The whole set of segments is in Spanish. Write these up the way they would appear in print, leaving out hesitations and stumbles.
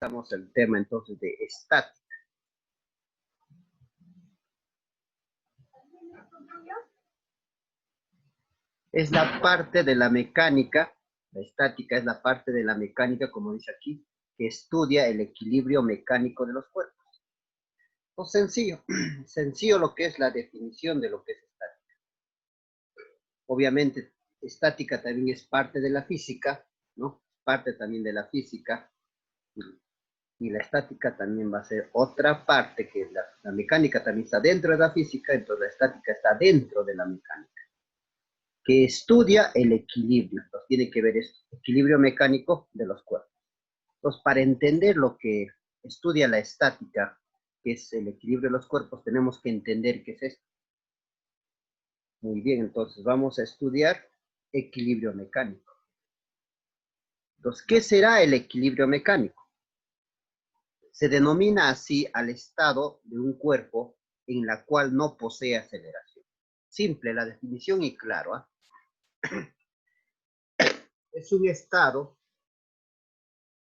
Estamos el tema entonces de estática. Es la parte de la mecánica, la estática es la parte de la mecánica, como dice aquí, que estudia el equilibrio mecánico de los cuerpos. Pues sencillo lo que es la definición de lo que es estática. Obviamente, estática también es parte de la física, ¿no? Parte también de la física. Y la estática también va a ser otra parte, que la mecánica también está dentro de la física, entonces la estática está dentro de la mecánica, que estudia el equilibrio. Entonces tiene que ver esto, equilibrio mecánico de los cuerpos. Entonces, para entender lo que estudia la estática, que es el equilibrio de los cuerpos, tenemos que entender qué es esto. Muy bien, entonces vamos a estudiar equilibrio mecánico. Entonces, ¿qué será el equilibrio mecánico? Se denomina así al estado de un cuerpo en la cual no posee aceleración. Simple la definición y claro. Es un estado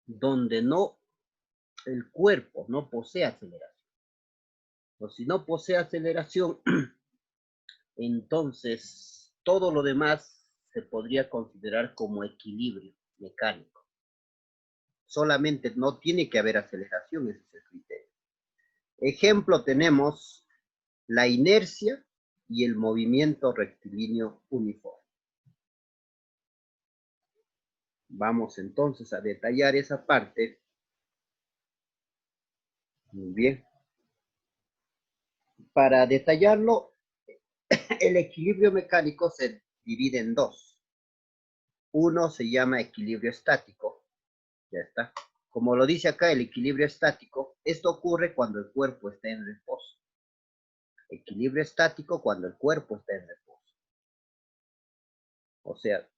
donde el cuerpo no posee aceleración. O si no posee aceleración, entonces todo lo demás se podría considerar como equilibrio mecánico. Solamente no tiene que haber aceleración, ese es el criterio. Ejemplo tenemos la inercia y el movimiento rectilíneo uniforme. Vamos entonces a detallar esa parte. Muy bien. Para detallarlo, el equilibrio mecánico se divide en dos. Uno se llama equilibrio estático. Ya está. Como lo dice acá, el equilibrio estático, esto ocurre cuando el cuerpo está en reposo. Equilibrio estático cuando el cuerpo está en reposo. O sea,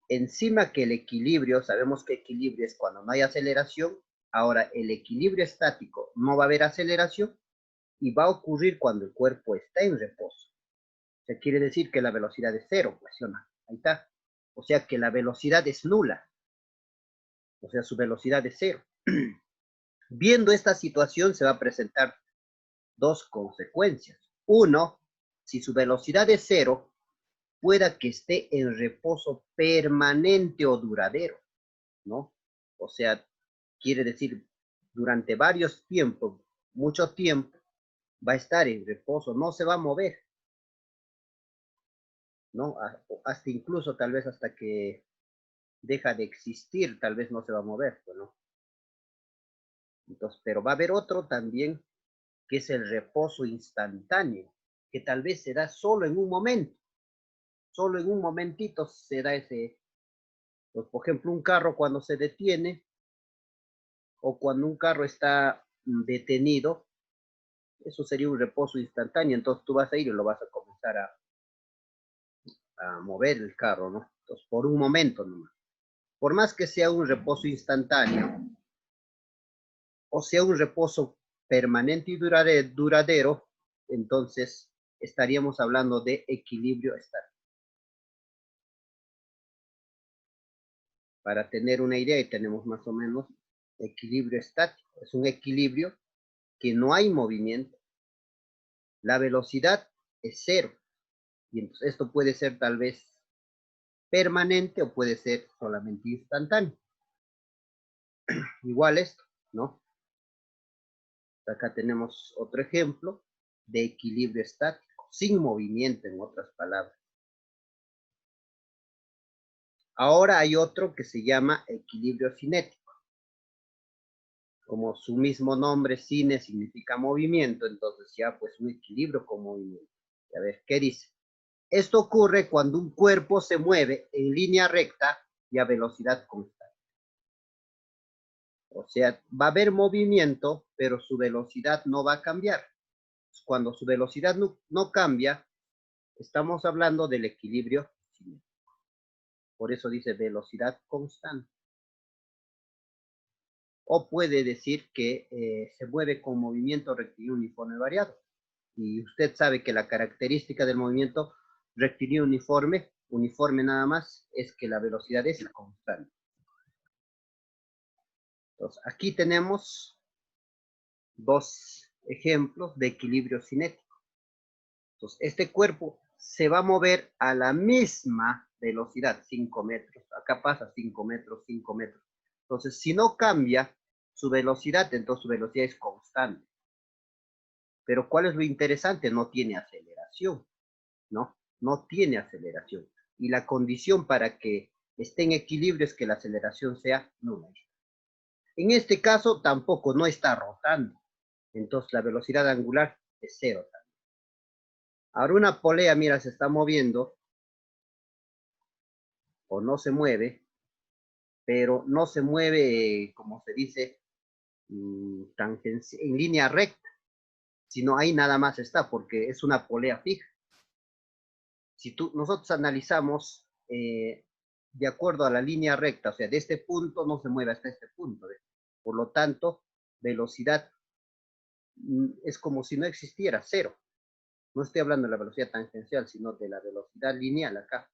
encima que el equilibrio, sabemos que equilibrio es cuando no hay aceleración, ahora el equilibrio estático no va a haber aceleración y va a ocurrir cuando el cuerpo está en reposo. O sea, quiere decir que la velocidad es cero, pues, ¿sí? Ahí está. O sea que la velocidad es nula. O sea, su velocidad es cero. Viendo esta situación se va a presentar dos consecuencias. Uno, si su velocidad es cero, pueda que esté en reposo permanente o duradero, ¿no? O sea, quiere decir, durante varios tiempos, mucho tiempo, va a estar en reposo, no se va a mover, ¿no? Hasta incluso tal vez hasta que deja de existir, tal vez no se va a mover, ¿no? Entonces, pero va a haber otro también, que es el reposo instantáneo, que tal vez se da solo en un momento, solo en un momentito se da ese, pues, por ejemplo, un carro cuando se detiene o cuando un carro está detenido, eso sería un reposo instantáneo, entonces tú vas a ir y lo vas a comenzar a mover el carro, ¿no? Entonces, por un momento nomás. Por más que sea un reposo instantáneo, o sea un reposo permanente y duradero, entonces estaríamos hablando de equilibrio estático. Para tener una idea, y tenemos más o menos equilibrio estático. Es un equilibrio que no hay movimiento. La velocidad es cero. Y entonces esto puede ser tal vez permanente o puede ser solamente instantáneo. Igual esto, ¿no? Acá tenemos otro ejemplo de equilibrio estático, sin movimiento, en otras palabras. Ahora hay otro que se llama equilibrio cinético. Como su mismo nombre, cine, significa movimiento, entonces ya pues un equilibrio con movimiento. A ver, ¿qué dice? Esto ocurre cuando un cuerpo se mueve en línea recta y a velocidad constante. O sea, va a haber movimiento, pero su velocidad no va a cambiar. Cuando su velocidad no cambia, estamos hablando del equilibrio cinético. Por eso dice velocidad constante. O puede decir que se mueve con movimiento rectilíneo uniforme variado. Y usted sabe que la característica del movimiento rectilíneo uniforme nada más, es que la velocidad es constante. Entonces, aquí tenemos dos ejemplos de equilibrio cinético. Entonces, este cuerpo se va a mover a la misma velocidad, 5 metros. Acá pasa 5 metros, 5 metros. Entonces, si no cambia su velocidad, entonces su velocidad es constante. Pero ¿cuál es lo interesante? No tiene aceleración, ¿no? No tiene aceleración. Y la condición para que esté en equilibrio es que la aceleración sea nula. En este caso, tampoco, no está rotando. Entonces, la velocidad angular es cero también. Ahora una polea, mira, se está moviendo o no se mueve, pero no se mueve, como se dice, en línea recta, sino ahí nada más está, porque es una polea fija. Si nosotros analizamos de acuerdo a la línea recta, o sea, de este punto no se mueve hasta este punto. Por lo tanto, velocidad es como si no existiera, cero. No estoy hablando de la velocidad tangencial, sino de la velocidad lineal acá.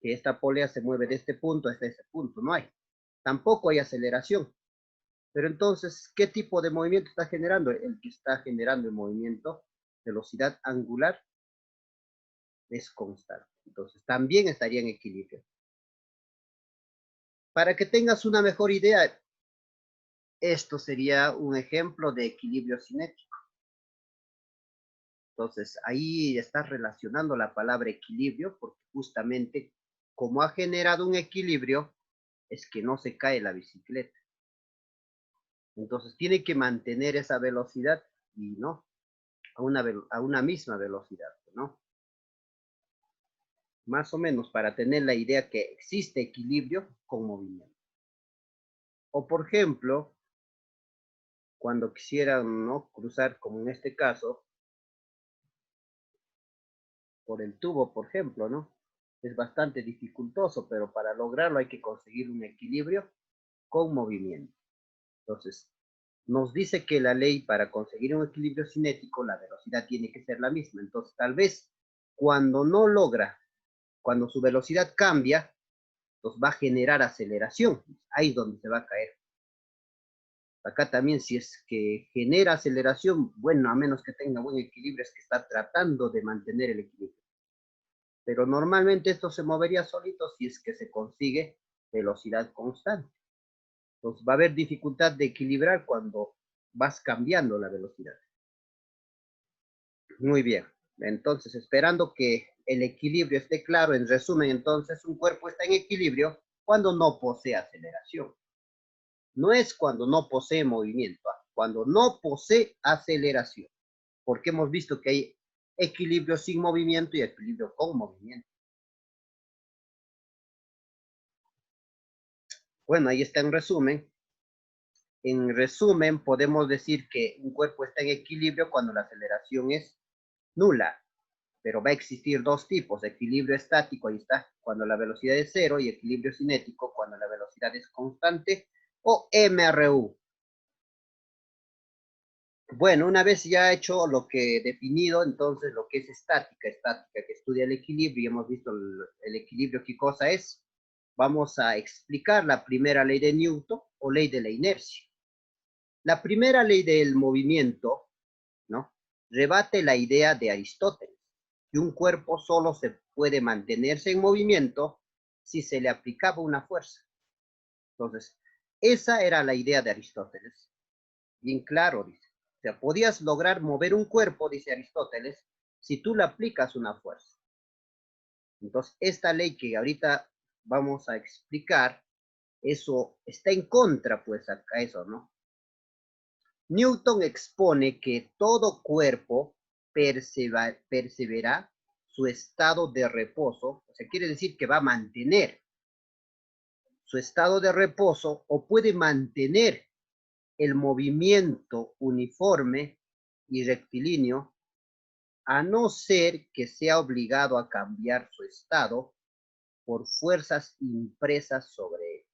Que esta polea se mueve de este punto hasta este punto, no hay. Tampoco hay aceleración. Pero entonces, ¿qué tipo de movimiento está generando? El que está generando el movimiento, velocidad angular, es constante. Entonces, también estaría en equilibrio. Para que tengas una mejor idea, esto sería un ejemplo de equilibrio cinético. Entonces, ahí estás relacionando la palabra equilibrio, porque justamente como ha generado un equilibrio, es que no se cae la bicicleta. Entonces, tiene que mantener esa velocidad y no a una misma velocidad, ¿no? Más o menos para tener la idea que existe equilibrio con movimiento. O por ejemplo, cuando quisieran, ¿no?, cruzar, como en este caso, por el tubo, por ejemplo, ¿no? Es bastante dificultoso, pero para lograrlo hay que conseguir un equilibrio con movimiento. Entonces, nos dice que la ley para conseguir un equilibrio cinético, la velocidad tiene que ser la misma. Entonces, tal vez cuando no logra, cuando su velocidad cambia, pues va a generar aceleración. Ahí es donde se va a caer. Acá también, si es que genera aceleración, bueno, a menos que tenga buen equilibrio, es que está tratando de mantener el equilibrio. Pero normalmente esto se movería solito si es que se consigue velocidad constante. Entonces va a haber dificultad de equilibrar cuando vas cambiando la velocidad. Muy bien. Entonces, esperando que el equilibrio esté claro, en resumen, entonces, un cuerpo está en equilibrio cuando no posee aceleración. No es cuando no posee movimiento, cuando no posee aceleración. Porque hemos visto que hay equilibrio sin movimiento y equilibrio con movimiento. Bueno, ahí está en resumen. En resumen, podemos decir que un cuerpo está en equilibrio cuando la aceleración es nula, pero va a existir dos tipos, equilibrio estático, ahí está, cuando la velocidad es cero, y equilibrio cinético, cuando la velocidad es constante, o MRU. Bueno, una vez ya hecho lo que definido, entonces lo que es estática que estudia el equilibrio, y hemos visto el equilibrio, qué cosa es, vamos a explicar la primera ley de Newton o ley de la inercia. La primera ley del movimiento, ¿no?, rebate la idea de Aristóteles, que un cuerpo solo se puede mantenerse en movimiento si se le aplicaba una fuerza. Entonces, esa era la idea de Aristóteles. Bien claro, dice. O sea, podías lograr mover un cuerpo, dice Aristóteles, si tú le aplicas una fuerza. Entonces, esta ley que ahorita vamos a explicar, eso está en contra, pues, a eso, ¿no? Newton expone que todo cuerpo persevera su estado de reposo, o sea, quiere decir que va a mantener su estado de reposo o puede mantener el movimiento uniforme y rectilíneo, a no ser que sea obligado a cambiar su estado por fuerzas impresas sobre él.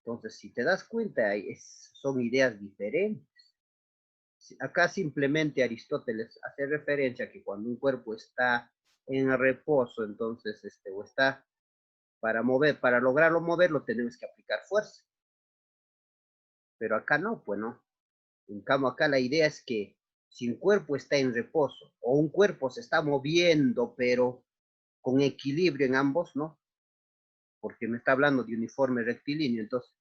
Entonces, si te das cuenta, son ideas diferentes. Acá simplemente Aristóteles hace referencia a que cuando un cuerpo está en reposo, entonces, o está para lograrlo moverlo, tenemos que aplicar fuerza. Pero acá no, pues no. En cambio, acá la idea es que si un cuerpo está en reposo o un cuerpo se está moviendo, pero con equilibrio en ambos, ¿no? Porque me está hablando de uniforme rectilíneo, entonces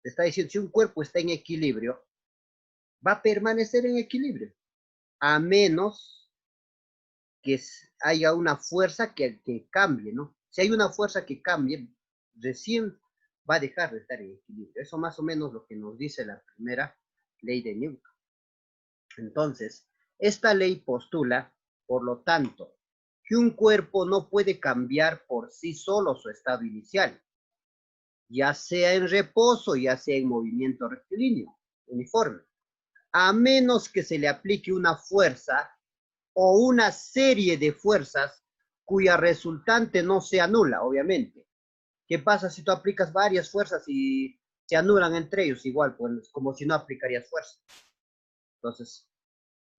te está diciendo, si un cuerpo está en equilibrio, va a permanecer en equilibrio, a menos que haya una fuerza que cambie, ¿no? Si hay una fuerza que cambie, recién va a dejar de estar en equilibrio. Eso más o menos lo que nos dice la primera ley de Newton. Entonces, esta ley postula, por lo tanto, que un cuerpo no puede cambiar por sí solo su estado inicial, ya sea en reposo, ya sea en movimiento rectilíneo, uniforme, a menos que se le aplique una fuerza o una serie de fuerzas cuya resultante no sea nula, obviamente. ¿Qué pasa si tú aplicas varias fuerzas y se anulan entre ellos? Igual, pues como si no aplicarías fuerza. Entonces,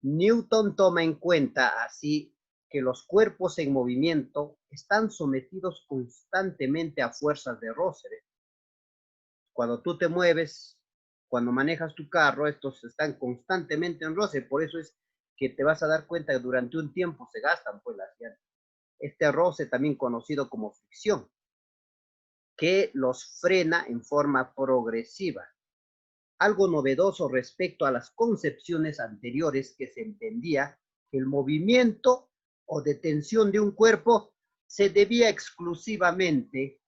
Newton toma en cuenta así que los cuerpos en movimiento están sometidos constantemente a fuerzas de roce. Cuando tú te mueves, cuando manejas tu carro, estos están constantemente en roce, por eso es que te vas a dar cuenta que durante un tiempo se gastan pues las llantas. Este roce también conocido como fricción, que los frena en forma progresiva. Algo novedoso respecto a las concepciones anteriores que se entendía que el movimiento o detención de un cuerpo se debía exclusivamente,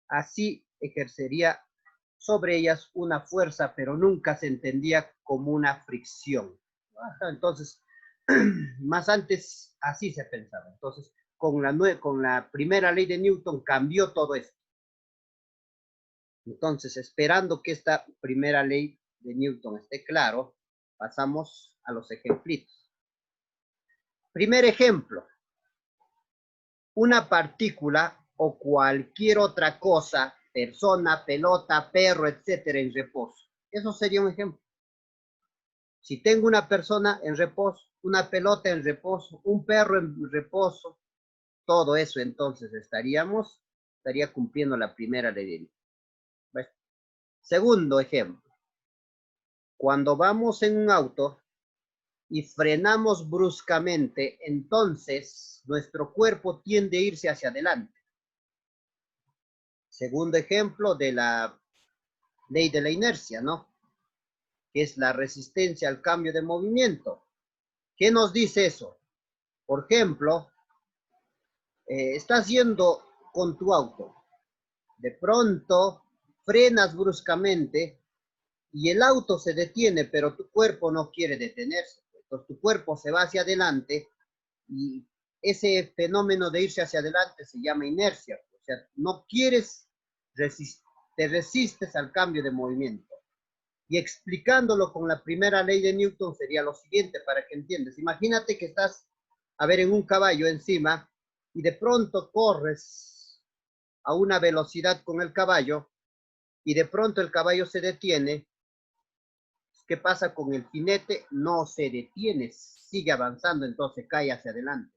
así ejercería sobre ellas una fuerza, pero nunca se entendía como una fricción. Entonces, más antes así se pensaba. Entonces, con la primera ley de Newton cambió todo esto. Entonces, esperando que esta primera ley de Newton esté claro, pasamos a los ejemplitos. Primer ejemplo, una partícula o cualquier otra cosa, persona, pelota, perro, etcétera, en reposo. Eso sería un ejemplo. Si tengo una persona en reposo, una pelota en reposo, un perro en reposo, todo eso entonces estaría cumpliendo la primera ley de Newton. ¿Ves? Segundo ejemplo, cuando vamos en un auto y frenamos bruscamente, entonces nuestro cuerpo tiende a irse hacia adelante. Segundo ejemplo de la ley de la inercia, ¿no? Que es la resistencia al cambio de movimiento. ¿Qué nos dice eso? Por ejemplo, estás yendo con tu auto, de pronto frenas bruscamente y el auto se detiene, pero tu cuerpo no quiere detenerse. Entonces tu cuerpo se va hacia adelante y ese fenómeno de irse hacia adelante se llama inercia. O sea, no quieres te resistes al cambio de movimiento. Y explicándolo con la primera ley de Newton sería lo siguiente para que entiendas. Imagínate que estás, a ver, en un caballo encima y de pronto corres a una velocidad con el caballo y de pronto el caballo se detiene. ¿Qué pasa con el jinete? No se detiene, sigue avanzando, entonces cae hacia adelante.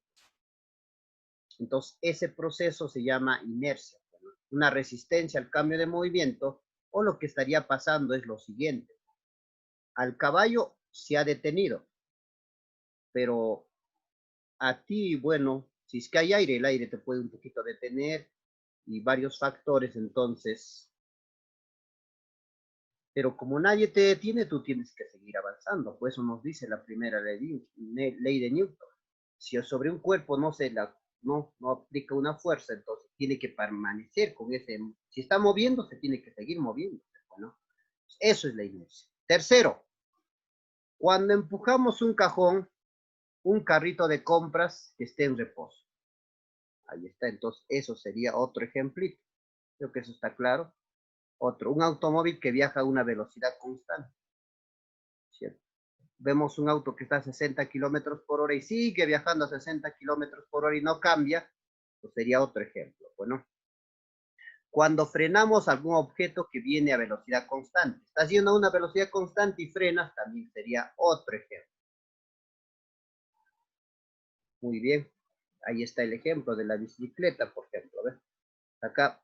Entonces, ese proceso se llama inercia, ¿no? Una resistencia al cambio de movimiento, o lo que estaría pasando es lo siguiente. Al caballo se ha detenido, pero a ti, bueno, si es que hay aire, el aire te puede un poquito detener y varios factores, entonces, pero como nadie te detiene, tú tienes que seguir avanzando. Por eso nos dice la primera ley de Newton. Si sobre un cuerpo no aplica una fuerza, entonces tiene que permanecer con ese. Si está moviendo, se tiene que seguir moviendo. Bueno, eso es la inercia. Tercero, cuando empujamos un cajón, un carrito de compras que esté en reposo. Ahí está, entonces eso sería otro ejemplito. Creo que eso está claro. Otro, un automóvil que viaja a una velocidad constante. ¿Cierto? Vemos un auto que está a 60 kilómetros por hora y sigue viajando a 60 kilómetros por hora y no cambia, pues sería otro ejemplo. Bueno, cuando frenamos algún objeto que viene a velocidad constante, estás yendo a una velocidad constante y frenas, también sería otro ejemplo. Muy bien, ahí está el ejemplo de la bicicleta, por ejemplo. ¿ves? Acá,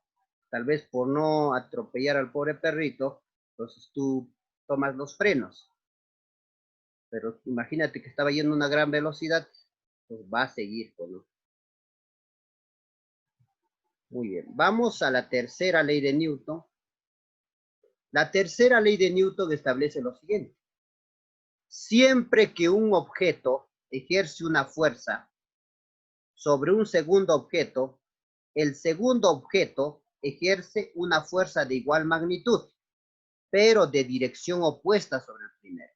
tal vez por no atropellar al pobre perrito, Entonces tú tomas los frenos. Pero imagínate que estaba yendo a una gran velocidad, pues va a seguir, pues, ¿no? Muy bien. Vamos a la tercera ley de Newton. La tercera ley de Newton establece lo siguiente. Siempre que un objeto ejerce una fuerza sobre un segundo objeto, el segundo objeto ejerce una fuerza de igual magnitud, pero de dirección opuesta sobre el primero.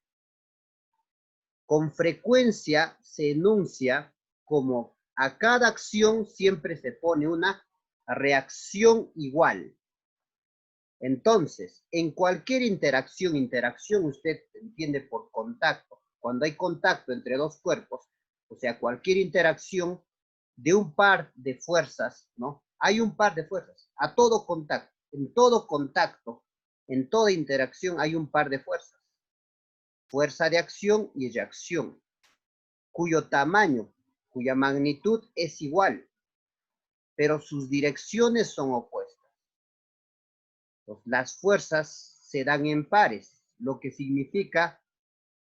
Con frecuencia se enuncia como a cada acción siempre se pone una reacción igual. Entonces, en cualquier interacción usted entiende por contacto. Cuando hay contacto entre dos cuerpos, o sea, cualquier interacción de un par de fuerzas, ¿no? Hay un par de fuerzas. A todo contacto, en toda interacción hay un par de fuerzas. Fuerza de acción y reacción, cuyo tamaño, cuya magnitud es igual, pero sus direcciones son opuestas. Las fuerzas se dan en pares, lo que significa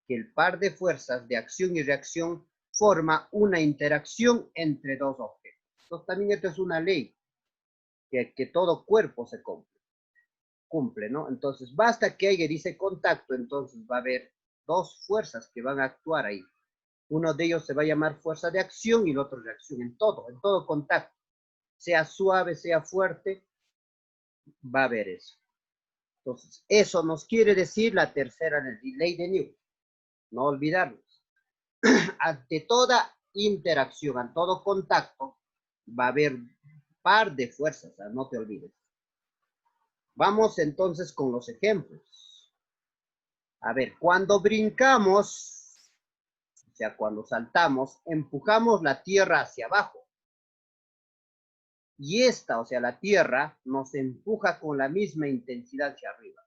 que el par de fuerzas de acción y reacción forma una interacción entre dos objetos. Entonces también esto es una ley que todo cuerpo se cumple, ¿no? Entonces basta que haya, dice contacto, entonces va a haber dos fuerzas que van a actuar ahí. Uno de ellos se va a llamar fuerza de acción y el otro reacción, en todo contacto, sea suave, sea fuerte, va a haber eso. Entonces, eso nos quiere decir la tercera ley de Newton. No olvidarnos. Ante toda interacción, ante todo contacto, va a haber par de fuerzas, no te olvides. Vamos entonces con los ejemplos. A ver, cuando brincamos, o sea, cuando saltamos, empujamos la tierra hacia abajo. Y esta, o sea, la tierra, nos empuja con la misma intensidad hacia arriba.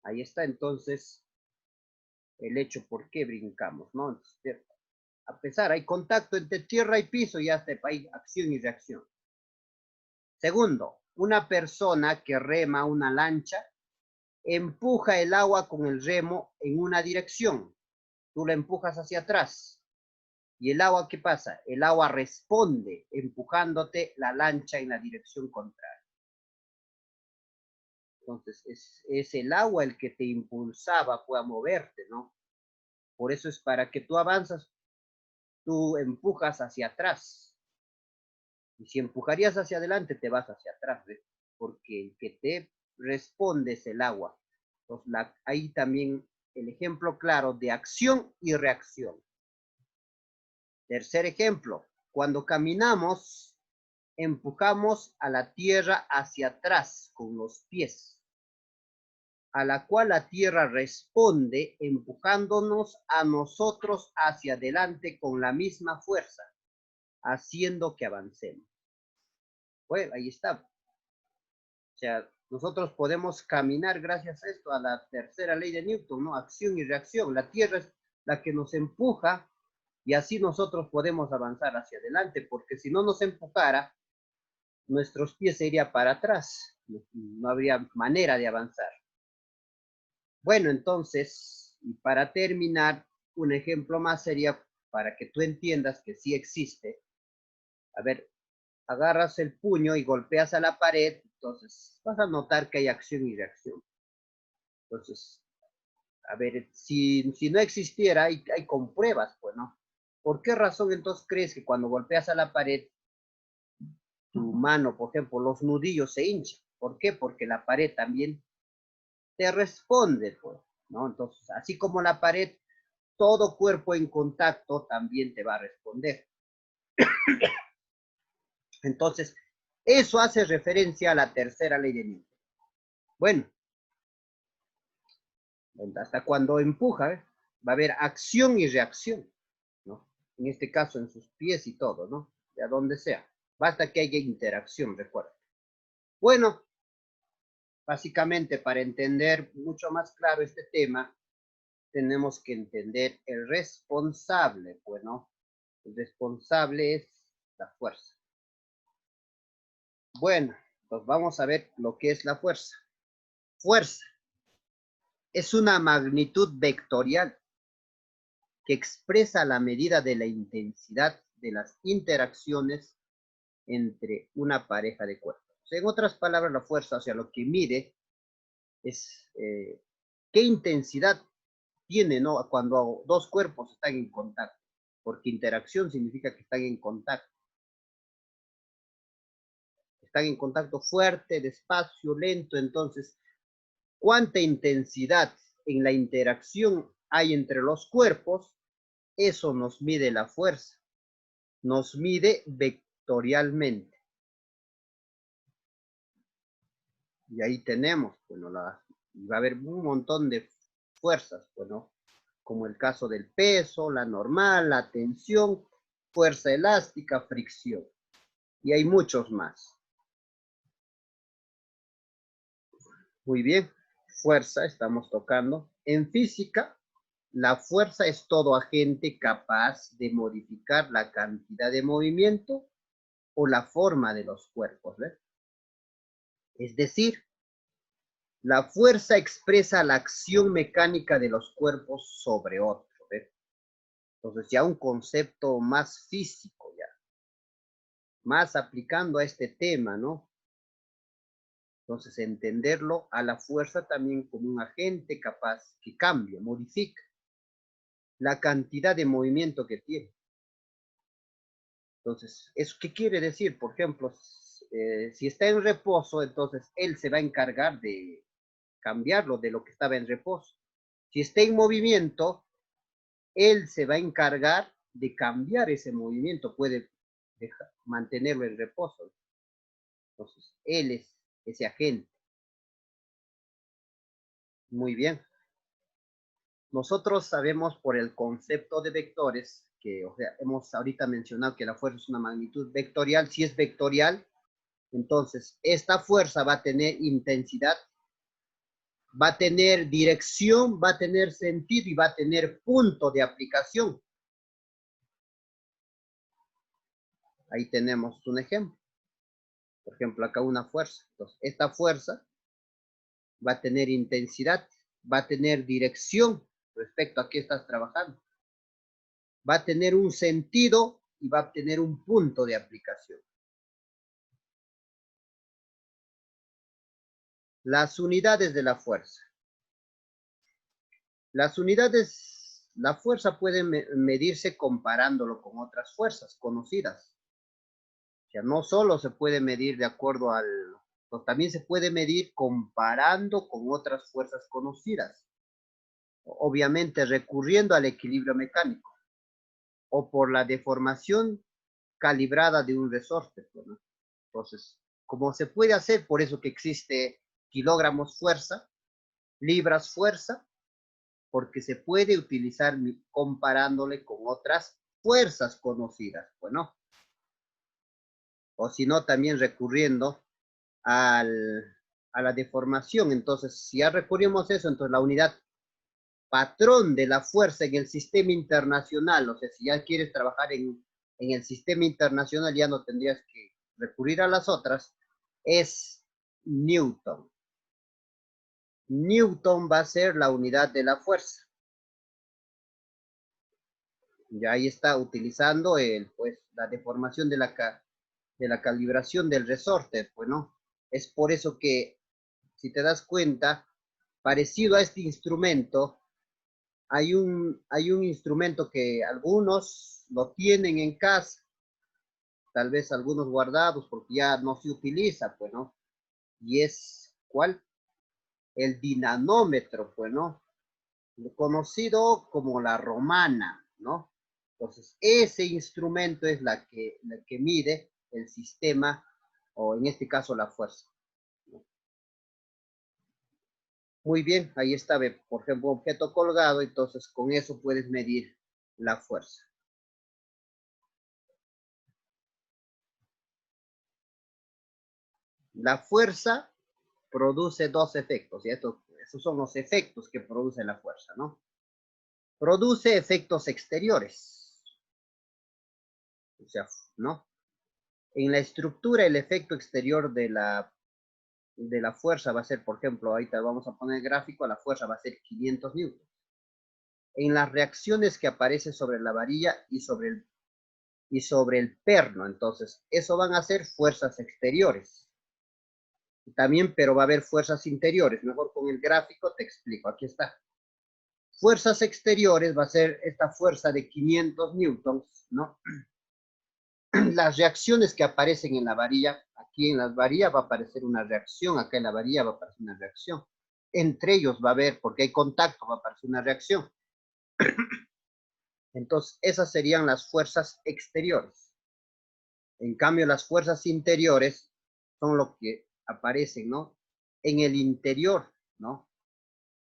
Ahí está entonces el hecho por qué brincamos, ¿no? Entonces, a pesar, hay contacto entre tierra y piso y hasta hay acción y reacción. Segundo, una persona que rema una lancha empuja el agua con el remo en una dirección. Tú la empujas hacia atrás. ¿Y el agua qué pasa? El agua responde empujándote la lancha en la dirección contraria. Entonces, es el agua el que te impulsaba pues, a moverte, ¿no? Por eso es para que tú avanzas, tú empujas hacia atrás. Y si empujarías hacia adelante, te vas hacia atrás, ¿ves? Porque el que te responde es el agua. Entonces, ahí también el ejemplo claro de acción y reacción. Tercer ejemplo, cuando caminamos, empujamos a la tierra hacia atrás con los pies, a la cual la tierra responde empujándonos a nosotros hacia adelante con la misma fuerza, haciendo que avancemos. Bueno, ahí está. O sea, nosotros podemos caminar gracias a esto, a la tercera ley de Newton, ¿no? Acción y reacción. La tierra es la que nos empuja y así nosotros podemos avanzar hacia adelante, porque si no nos empujara, nuestros pies se irían para atrás. No habría manera de avanzar. Bueno, entonces, y para terminar, un ejemplo más sería para que tú entiendas que sí existe. A ver, agarras el puño y golpeas a la pared, entonces vas a notar que hay acción y reacción. Entonces, a ver, si no existiera, hay con pruebas, pues, ¿no? ¿Por qué razón entonces crees que cuando golpeas a la pared, tu mano, por ejemplo, los nudillos se hinchan? ¿Por qué? Porque la pared también te responde, pues, ¿no? Entonces, así como la pared, todo cuerpo en contacto también te va a responder. Entonces, eso hace referencia a la tercera ley de Newton. Bueno, hasta cuando empuja, va a haber acción y reacción, ¿no? En este caso, en sus pies y todo, ¿no? De a donde sea. Basta que haya interacción, recuerda. Bueno, básicamente para entender mucho más claro este tema, tenemos que entender el responsable, bueno, el responsable es la fuerza. Bueno, pues vamos a ver lo que es la fuerza. Fuerza. es una magnitud vectorial que expresa la medida de la intensidad de las interacciones entre una pareja de cuerpos. En otras palabras, la fuerza, o sea, lo que mide es qué intensidad tiene, ¿no? Cuando dos cuerpos están en contacto, porque interacción significa que están en contacto. Están en contacto fuerte, despacio, lento, entonces, ¿cuánta intensidad en la interacción hay entre los cuerpos? Eso nos mide la fuerza, nos mide vectorialmente. Y ahí tenemos, bueno, va a haber un montón de fuerzas, bueno, como el caso del peso, la normal, la tensión, fuerza elástica, fricción. Y hay muchos más. Muy bien, fuerza estamos tocando. En física, la fuerza es todo agente capaz de modificar la cantidad de movimiento o la forma de los cuerpos, ¿ves? Es decir, la fuerza expresa la acción mecánica de los cuerpos sobre otro, ¿ves? Entonces ya un concepto más físico, ya, más aplicando a este tema, ¿no? Entonces entenderlo a la fuerza también como un agente capaz que cambia, modifica la cantidad de movimiento que tiene. Entonces, ¿eso qué quiere decir? Por ejemplo, si está en reposo, entonces él se va a encargar de cambiarlo de lo que estaba en reposo. Si está en movimiento, él se va a encargar de cambiar ese movimiento, puede mantenerlo en reposo. Entonces, él es ese agente. Muy bien. Nosotros sabemos por el concepto de vectores, que o sea, hemos ahorita mencionado que la fuerza es una magnitud vectorial. Si es vectorial, entonces esta fuerza va a tener intensidad, va a tener dirección, va a tener sentido y va a tener punto de aplicación. Ahí tenemos un ejemplo. Por ejemplo, acá una fuerza. Entonces, esta fuerza va a tener intensidad, va a tener dirección respecto a qué estás trabajando. Va a tener un sentido y va a tener un punto de aplicación. Las unidades de la fuerza. Las unidades, la fuerza puede medirse comparándolo con otras fuerzas conocidas. O sea, no solo se puede medir de acuerdo al, pues también se puede medir comparando con otras fuerzas conocidas. Obviamente recurriendo al equilibrio mecánico o por la deformación calibrada de un resorte, ¿no? Entonces, como se puede hacer, por eso que existe kilogramos fuerza, libras fuerza, porque se puede utilizar comparándole con otras fuerzas conocidas, bueno, o si no, también recurriendo a la deformación. Entonces, si ya recurrimos a eso, entonces la unidad patrón de la fuerza en el sistema internacional, o sea, si ya quieres trabajar en el sistema internacional, ya no tendrías que recurrir a las otras, es Newton. Newton va a ser la unidad de la fuerza. Ya ahí está utilizando pues, la deformación de la calibración del resorte, pues, ¿no? Es por eso que, si te das cuenta, parecido a este instrumento, hay un instrumento que algunos lo tienen en casa, tal vez algunos guardados porque ya no se utiliza, pues, ¿no? Y es, ¿cuál? El dinamómetro, pues, ¿no? Conocido como la romana, ¿no? Entonces, ese instrumento es la que mide el sistema, o en este caso la fuerza. Muy bien, ahí está, por ejemplo, un objeto colgado, entonces con eso puedes medir la fuerza. La fuerza produce dos efectos, y esos son los efectos que produce la fuerza, ¿no? Produce efectos exteriores, o sea, ¿no? En la estructura, el efecto exterior de la de la fuerza va a ser, por ejemplo, ahorita vamos a poner el gráfico, la fuerza va a ser 500 newtons. En las reacciones que aparecen sobre la varilla y sobre el perno, entonces, eso van a ser fuerzas exteriores. También, pero va a haber fuerzas interiores. Mejor con el gráfico te explico. Aquí está. Fuerzas exteriores va a ser esta fuerza de 500 newtons, ¿no? Las reacciones que aparecen en la varilla, aquí en las varillas va a aparecer una reacción, acá en la varilla va a aparecer una reacción. Entre ellos va a haber, porque hay contacto, va a aparecer una reacción. Entonces, esas serían las fuerzas exteriores. En cambio, las fuerzas interiores son lo que aparecen, ¿no? En el interior, ¿no?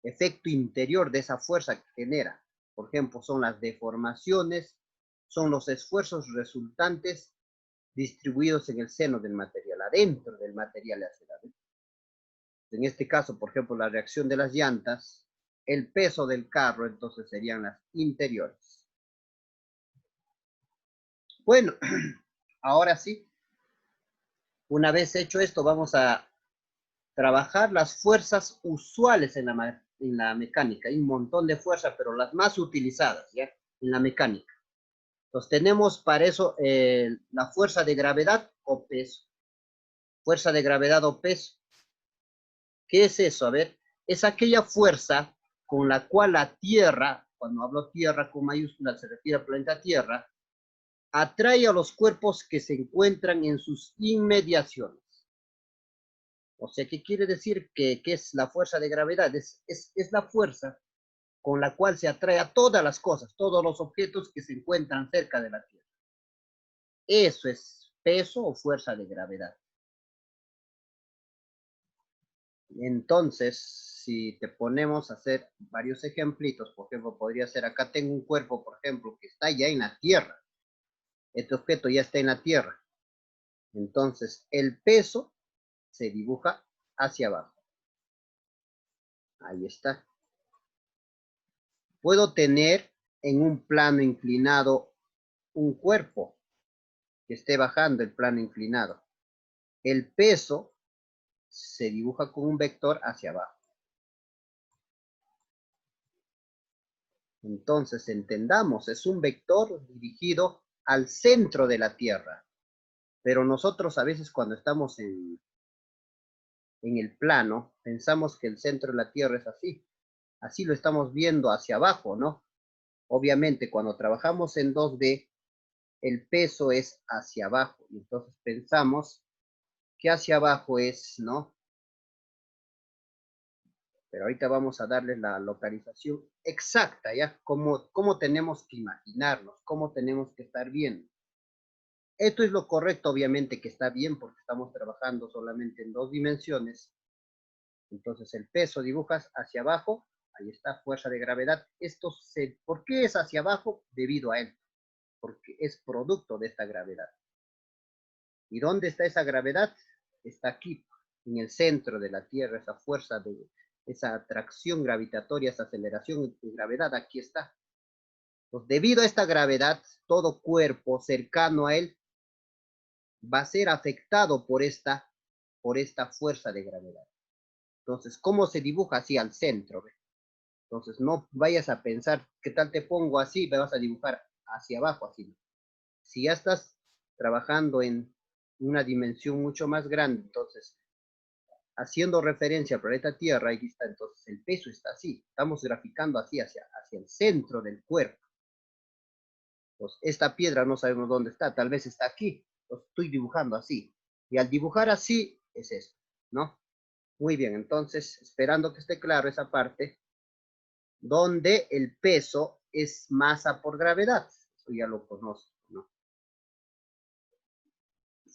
Efecto interior de esa fuerza que genera. Por ejemplo, son las deformaciones, son los esfuerzos resultantes distribuidos en el seno del material, adentro del material hacia adentro. En este caso, por ejemplo, la reacción de las llantas, el peso del carro, entonces serían las interiores. Bueno, ahora sí, una vez hecho esto, vamos a trabajar las fuerzas usuales en la mecánica. Hay un montón de fuerzas, pero las más utilizadas, ¿ya? En la mecánica. Entonces tenemos para eso la fuerza de gravedad o peso. Fuerza de gravedad o peso. ¿Qué es eso? A ver, es aquella fuerza con la cual la Tierra, cuando hablo Tierra con mayúsculas se refiere al planeta Tierra, atrae a los cuerpos que se encuentran en sus inmediaciones. O sea, ¿qué quiere decir que es la fuerza de gravedad? Es la fuerza con la cual se atrae a todas las cosas, todos los objetos que se encuentran cerca de la Tierra. Eso es peso o fuerza de gravedad. Entonces, si te ponemos a hacer varios ejemplitos, por ejemplo, podría ser, acá tengo un cuerpo, por ejemplo, que está ya en la Tierra. Este objeto ya está en la Tierra. Entonces, el peso se dibuja hacia abajo. Ahí está. Puedo tener en un plano inclinado un cuerpo que esté bajando el plano inclinado. El peso se dibuja con un vector hacia abajo. Entonces, entendamos, es un vector dirigido al centro de la Tierra. Pero nosotros a veces cuando estamos en el plano, pensamos que el centro de la Tierra es así. Así lo estamos viendo hacia abajo, ¿no? Obviamente, cuando trabajamos en 2D, el peso es hacia abajo. Y entonces pensamos que hacia abajo es, ¿no? Pero ahorita vamos a darles la localización exacta, ¿ya? Cómo tenemos que imaginarnos, cómo tenemos que estar viendo. Esto es lo correcto, obviamente, que está bien porque estamos trabajando solamente en 2 dimensiones. Entonces el peso dibujas hacia abajo, ahí está, fuerza de gravedad. ¿Por qué es hacia abajo? Debido a él, porque es producto de esta gravedad. ¿Y dónde está esa gravedad? Está aquí, en el centro de la Tierra, esa fuerza esa atracción gravitatoria, esa aceleración de gravedad, aquí está. Pues debido a esta gravedad, todo cuerpo cercano a él va a ser afectado por esta fuerza de gravedad. Entonces, ¿cómo se dibuja así al centro? Entonces, no vayas a pensar, ¿qué tal te pongo así? Me vas a dibujar hacia abajo, así. Si ya estás trabajando en una dimensión mucho más grande, entonces, haciendo referencia al planeta Tierra, ahí está, entonces el peso está así. Estamos graficando así hacia el centro del cuerpo. Entonces, esta piedra no sabemos dónde está, tal vez está aquí. Lo estoy dibujando así. Y al dibujar así, es esto, ¿no? Muy bien, entonces, esperando que esté claro esa parte, donde el peso es masa por gravedad. Eso ya lo conozco, ¿no?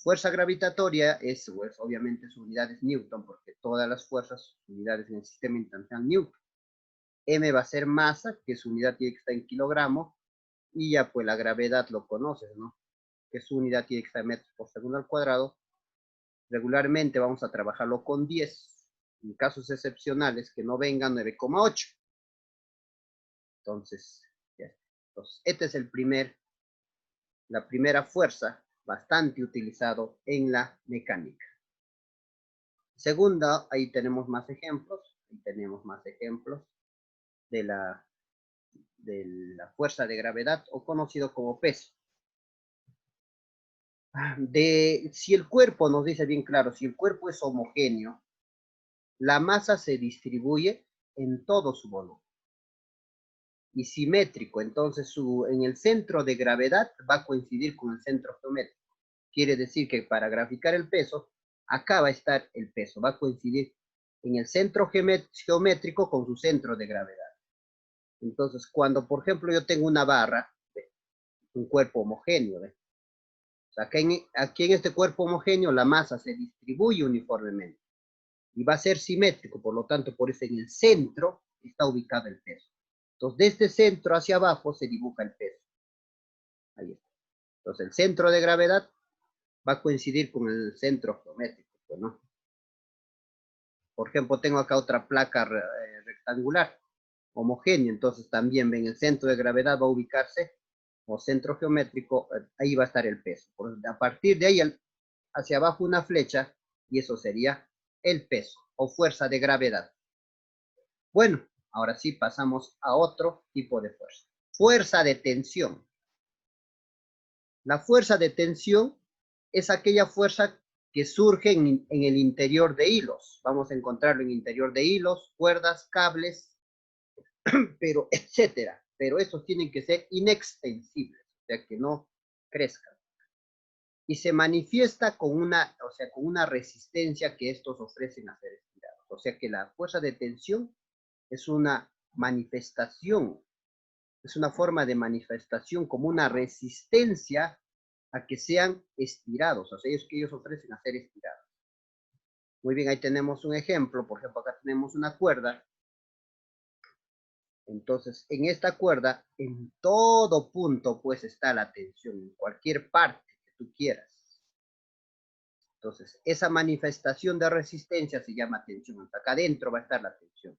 Fuerza gravitatoria es, pues, obviamente su unidad es Newton, porque todas las fuerzas, unidades en el sistema internacional Newton. M va a ser masa, que su unidad tiene que estar en kilogramo, y ya pues la gravedad lo conoces, ¿no? Que su unidad tiene que estar en metros por segundo al cuadrado. Regularmente vamos a trabajarlo con 10. En casos excepcionales que no vengan 9,8. Entonces, ya. Entonces, este es la primera fuerza bastante utilizado en la mecánica. Segunda, ahí tenemos más ejemplos. Ahí tenemos más ejemplos de la fuerza de gravedad, o conocido como peso. Si el cuerpo, nos dice bien claro, si el cuerpo es homogéneo, la masa se distribuye en todo su volumen. Y simétrico, entonces en el centro de gravedad va a coincidir con el centro geométrico. Quiere decir que para graficar el peso, acá va a estar el peso, va a coincidir en el centro geométrico con su centro de gravedad. Entonces, cuando, por ejemplo, yo tengo una barra, un cuerpo homogéneo, ¿ve? O sea, aquí en este cuerpo homogéneo la masa se distribuye uniformemente y va a ser simétrico, por lo tanto, por eso en el centro está ubicado el peso. Entonces, de este centro hacia abajo se dibuja el peso. Ahí está. Entonces, el centro de gravedad va a coincidir con el centro geométrico, ¿no? Por ejemplo, tengo acá otra placa rectangular, homogénea, entonces también ven el centro de gravedad va a ubicarse, o centro geométrico, ahí va a estar el peso. A partir de ahí hacia abajo una flecha, y eso sería el peso, o fuerza de gravedad. Bueno, ahora sí pasamos a otro tipo de fuerza. Fuerza de tensión. La fuerza de tensión es aquella fuerza que surge en el interior de hilos. Vamos a encontrarlo en el interior de hilos, cuerdas, cables, pero etcétera. Pero estos tienen que ser inextensibles, o sea, que no crezcan. Y se manifiesta con una resistencia que estos ofrecen a ser estirados. O sea que la fuerza de tensión es una manifestación, es una forma de manifestación como una resistencia a que sean estirados, o sea, es que ellos ofrecen a ser estirados. Muy bien, ahí tenemos un ejemplo, por ejemplo, acá tenemos una cuerda. Entonces, en esta cuerda, en todo punto, pues está la tensión, en cualquier parte que tú quieras. Entonces, esa manifestación de resistencia se llama tensión. Hasta acá adentro va a estar la tensión.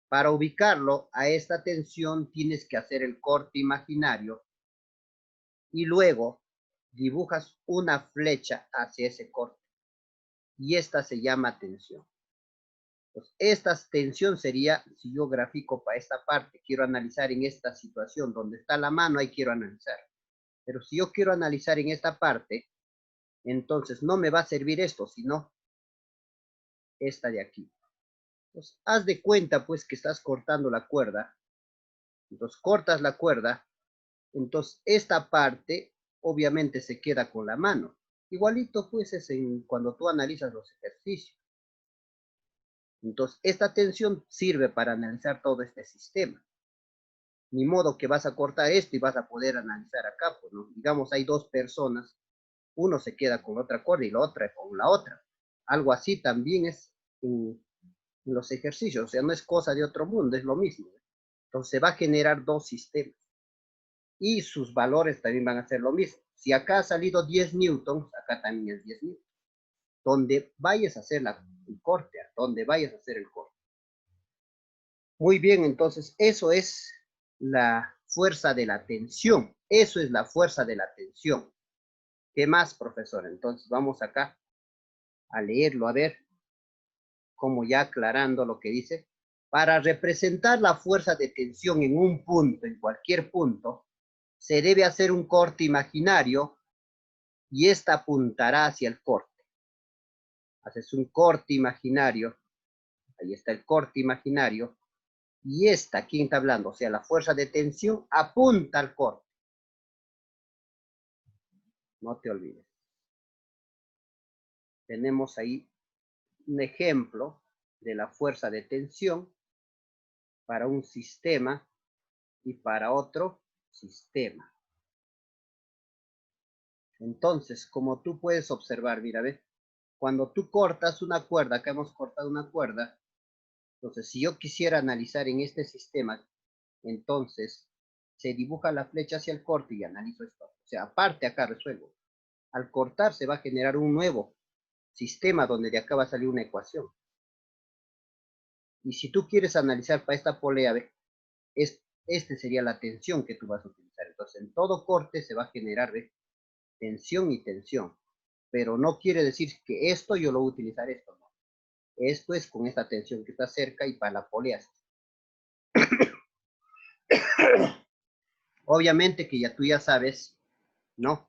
Para ubicarlo a esta tensión tienes que hacer el corte imaginario y luego dibujas una flecha hacia ese corte. Y esta se llama tensión. Pues esta tensión sería, si yo grafico para esta parte, quiero analizar en esta situación donde está la mano, ahí quiero analizar. Pero si yo quiero analizar en esta parte, entonces no me va a servir esto, sino esta de aquí. Entonces, haz de cuenta pues que estás cortando la cuerda. Entonces cortas la cuerda, entonces esta parte obviamente se queda con la mano. Igualito pues es cuando tú analizas los ejercicios. Entonces esta tensión sirve para analizar todo este sistema. Ni modo que vas a cortar esto y vas a poder analizar acá, pues, ¿no? Digamos, hay dos personas, uno se queda con la otra cuerda y la otra con la otra. Algo así también es en los ejercicios, o sea, no es cosa de otro mundo, es lo mismo. Entonces se va a generar dos sistemas y sus valores también van a ser lo mismo. Si acá ha salido 10 newtons, acá también es 10 newtons. Donde vayas a hacer el corte, donde vayas a hacer el corte. Muy bien, entonces eso es la fuerza de la tensión. Eso es la fuerza de la tensión. ¿Qué más, profesor? Entonces vamos acá a leerlo, a ver, como ya aclarando lo que dice. Para representar la fuerza de tensión en un punto, en cualquier punto, se debe hacer un corte imaginario y esta apuntará hacia el corte. Haces un corte imaginario, ahí está el corte imaginario, y esta, ¿quién está hablando? O sea, la fuerza de tensión apunta al corte. No te olvides. Tenemos ahí un ejemplo de la fuerza de tensión para un sistema y para otro sistema. Entonces, como tú puedes observar, mira, ¿ves? Cuando tú cortas una cuerda, acá hemos cortado una cuerda, entonces si yo quisiera analizar en este sistema, entonces se dibuja la flecha hacia el corte y analizo esto. O sea, aparte acá resuelvo. Al cortar se va a generar un nuevo sistema donde de acá va a salir una ecuación. Y si tú quieres analizar para esta polea, este sería la tensión que tú vas a utilizar. Entonces, en todo corte se va a generar tensión y tensión. Pero no quiere decir que esto yo lo voy a utilizar esto, no. Esto es con esta tensión que está cerca y para la polea. Obviamente que ya tú ya sabes, ¿no?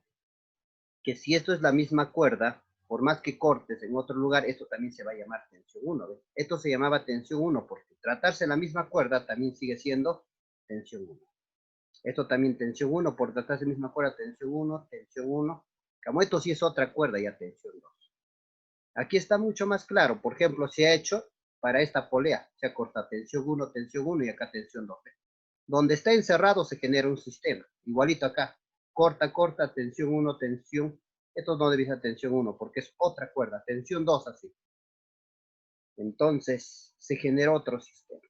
Que si esto es la misma cuerda, por más que cortes en otro lugar, esto también se va a llamar tensión 1. ¿ves? Esto se llamaba tensión 1 porque tratarse la misma cuerda también sigue siendo tensión 1. Esto también tensión 1, por tratarse la misma cuerda, tensión 1, tensión 1. Como esto sí es otra cuerda, ya tensión 2. Aquí está mucho más claro. Por ejemplo, se ha hecho para esta polea. Se ha cortado tensión 1 y acá tensión 2. Donde está encerrado se genera un sistema. Igualito acá. Corta, corta, tensión 1, tensión. Esto no debe ser tensión 1 porque es otra cuerda. Tensión 2 así. Entonces se genera otro sistema.